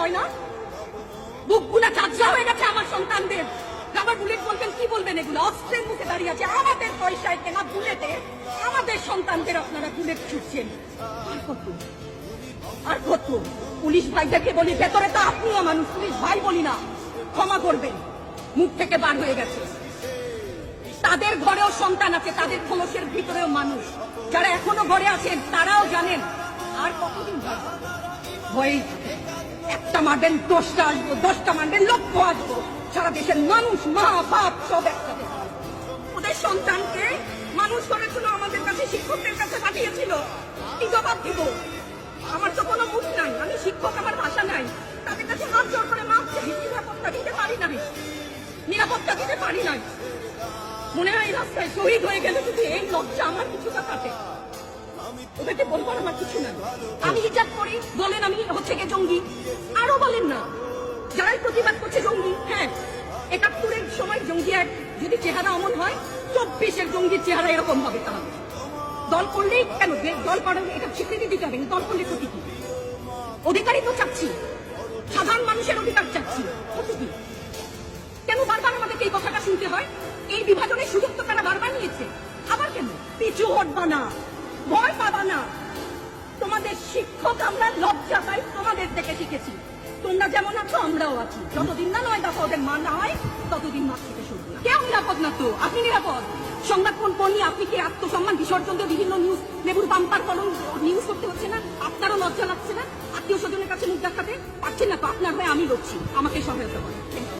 তাই না? বুকগুলা ঝাঁঝরা হয়ে গেছে আমার সন্তানদের। রাবার বুলেট বলবেন, কি বলবেন? এগুলো অস্ত্রের মুখে দাঁড়িয়ে আছে, আমাদের পয়সায় কেনা বুলেটে আমাদের সন্তানদের আপনারা বুলেট ছুটছেন। আর কত আর কত? পুলিশ ভাইদেরকে বলি, ভেতরে তো আপনিও মানুষ, পুলিশ ভাই বলি না, ক্ষমা করবেন, মুখ থেকে বার হয়ে গেছে। তাদের ঘরেও সন্তান আছে, তাদের খোলসের ভিতরেও মানুষ। যারা এখনো ঘরে আছেন তারাও জানেন আর কতদিন ভয়েই একটা মারবেন 10টা আসবো, 10টা মারবেন 1,00,000 আসবো। সারা দেশের মানুষ, মা বাপ সব একসাথে ওদের সন্তানকে মানুষ করেছিল, আমাদের কাছে শিক্ষকদের কাছে পাঠিয়েছিল। কি জবাব দিব? আমার তো কোনো মুখ নাই, আমি শিক্ষক, আমার ভাষা নাই। তাদের কাছে হাত জোর করে মাপ চাই, নিরাপত্তা দিতে পারি নাই, নিরাপত্তা দিতে পারি নাই। মনে হয় রাস্তায় শহীদ হয়ে গেলে যদি এই লজ্জা আমার কিছুটা কাটে। ওদেরকে বলবার আমার কিছু নাই। আমি হিজাব করি বলেন আমি হচ্ছে গিয়ে জঙ্গি, আরো বলেন না যারাই প্রতিবাদ করছে জঙ্গি। হ্যাঁ, 71-এর সময় জঙ্গি এক যদি চেহারা অমন হয়, 24-এর জঙ্গির চেহারা এরকম হবে। তাহলে দল করলেই কেন? দল করার এটা স্বীকৃতি দিতে হবে, দল করলে ক্ষতি কি? অধিকারই তো চাচ্ছি, সাধারণ মানুষের অধিকার চাচ্ছি, ক্ষতি কি? কেন বারবার আমাদেরকে এই কথাটা শুনতে হয়? এই বিভাজনের সুযোগ তো তারা বারবার নিয়েছে, আবার কেন? পিছু হটবা না, ভয় পাবা না। তোমাদের শিক্ষক আমরা, লজ্জা পাই তোমাদের থেকে শিখেছি। তোমরা যেমন আছো আমরাও আছি, যতদিন না 9 দফা ওদের মান না হয় ততদিন মাঠ থেকে সরবে না। কেউ নিরাপদ না তো, আপনি নিরাপদ। সংবাদ কর্মী আপনি কি আত্মসম্মান বিসর্জন দিয়ে বিভিন্ন নিউজ, লেবুর বাম্পার কলম নিউজ করতে হচ্ছে না? আপনারও লজ্জা লাগছে না? আত্মীয় স্বজনের কাছে মুখ দেখাতে পারছেন না তো? আপনার হয়ে আমি লড়ছি, আমাকে সহায়তা করেন।